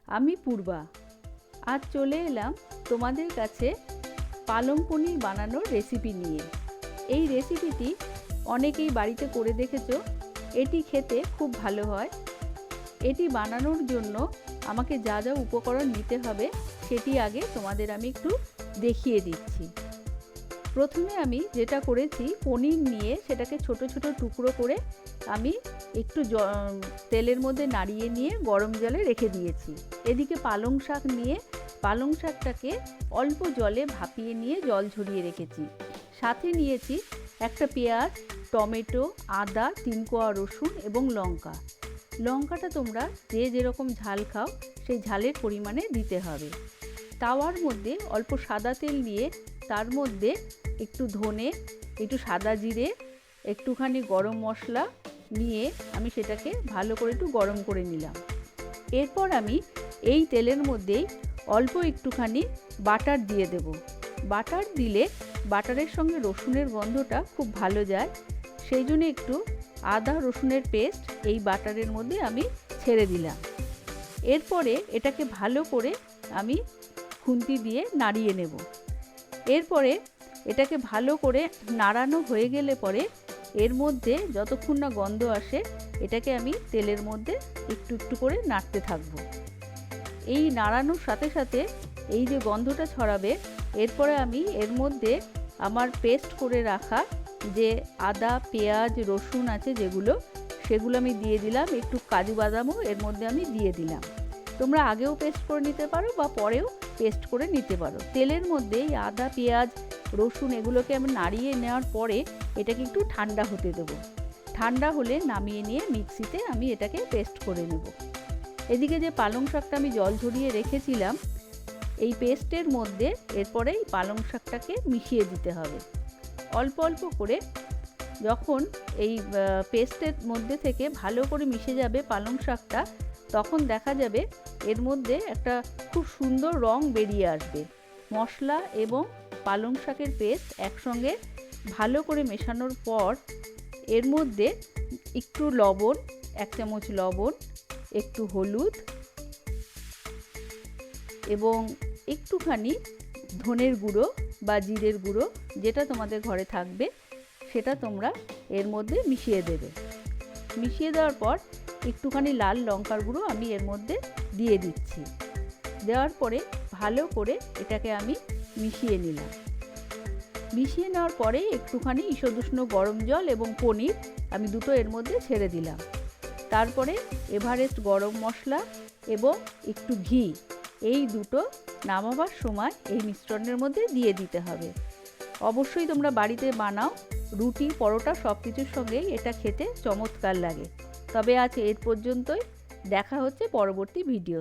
আমি পূর্বা। আজ চলে এলাম তোমাদের কাছে পালং পনির বানানোর রেসিপি নিয়ে। এই রেসিপিটি অনেকেই বাড়িতে করে দেখেছো। এটি খেতে খুব ভালো হয়। এটি বানানোর জন্য আমাকে যা যা উপকরণ নিতে হবে সেটি আগে তোমাদের আমি একটু দেখিয়ে দিচ্ছি। প্রথমে আমি যেটা করেছি, পনির নিয়ে সেটাকে ছোট ছোট টুকরো করে আমি একটু তেলের মধ্যে নাড়িয়ে নিয়ে গরম জলে রেখে দিয়েছি। এদিকে পালং শাক নিয়ে পালং শাকটাকে অল্প জলে ভাপিয়ে নিয়ে জল ঝরিয়ে রেখেছি। সাথে নিয়েছি একটা পেঁয়াজ, টমেটো, আদা, 3 কোয়া রসুন এবং লঙ্কা। লঙ্কাটা তোমরা যে যেরকম ঝাল খাও সেই ঝালের পরিমাণে দিতে হবে। তাওয়ার মধ্যে অল্প সাদা তেল দিয়ে তার মধ্যে একটু ধনে, একটু সাদা জিরে, একটুখানি গরম মশলা নিয়ে আমি সেটাকে ভালো করে একটু গরম করে নিলাম। এরপর আমি এই তেলের মধ্যেই অল্প একটুখানি বাটার দিয়ে দেব। বাটার দিলে বাটারের সঙ্গে রসুনের গন্ধটা খুব ভালো যায়, সেই জন্য একটু আদা রসুনের পেস্ট এই বাটারের মধ্যে আমি ছেড়ে দিলাম। এরপরে এটাকে ভালো করে আমি খুন্তি দিয়ে নাড়িয়ে নেব। এরপরে এটাকে ভালো করে নাড়ানো হয়ে গেলে পরে এর মধ্যে যতক্ষণ না গন্ধ আসে এটাকে আমি তেলের মধ্যে একটু একটু করে নাড়তে থাকব। এই নাড়ানোর সাথে সাথে এই যে গন্ধটা ছড়াবে, এরপরে আমি এর মধ্যে আমার পেস্ট করে রাখা যে আদা, পেঁয়াজ, রসুন আছে সেগুলো আমি দিয়ে দিলাম। একটু কাজু বাদামও এর মধ্যে আমি দিয়ে দিলাম। তোমরা আগেও পেস্ট করে নিতে পারো বা পরেও পেস্ট করে নিতে পারো। তেলের মধ্যে এই আদা, পেঁয়াজ, রসুন এগুলোকে আমি নাড়িয়ে নেওয়ার পরে এটাকে একটু ঠান্ডা হতে দেবো। ঠান্ডা হলে নামিয়ে নিয়ে মিক্সিতে আমি এটাকে পেস্ট করে নেব। এদিকে যে পালং শাকটা আমি জল ঝরিয়ে রেখেছিলাম, এই পেস্টের মধ্যে এরপরে এই পালং শাকটাকে মিশিয়ে দিতে হবে অল্প অল্প করে। যখন এই পেস্টের মধ্যে থেকে ভালো করে মিশে যাবে পালং শাকটা, তখন দেখা যাবে এর মধ্যে একটা খুব সুন্দর রং বেরিয়ে আসবে। মশলা এবং পালং শাকের পেস্ট একসঙ্গে ভালো করে মেশানোর পর এর মধ্যে একটু লবণ, 1 চামচ লবণ, একটু হলুদ এবং একটুখানি ধনের গুঁড়ো বা জিরের গুঁড়ো, যেটা তোমাদের ঘরে থাকবে সেটা তোমরা এর মধ্যে মিশিয়ে দেবে। মিশিয়ে দেওয়ার পর একটুখানি লাল লঙ্কার গুঁড়ো আমি এর মধ্যে দিয়ে দিচ্ছি। দেওয়ার পরে ভালো করে এটাকে আমি মিশিয়ে নিলাম। মিশিয়ে নেওয়ার পরে একটুখানি ঈষদুষ্ণ গরম জল এবং পনির আমি দুটো এর মধ্যে ছেড়ে দিলাম। তারপরে এভারেস্ট গরম মশলা এবং একটু ঘি, এই দুটো নামাবার সময় এই মিশ্রণের মধ্যে দিয়ে দিতে হবে। অবশ্যই তোমরা বাড়িতে বানাও, রুটি, পরোটা সব কিছুর সঙ্গেই এটা খেতে চমৎকার লাগে। তবে আজ এর পর্যন্তই, দেখা হচ্ছে পরবর্তী ভিডিও।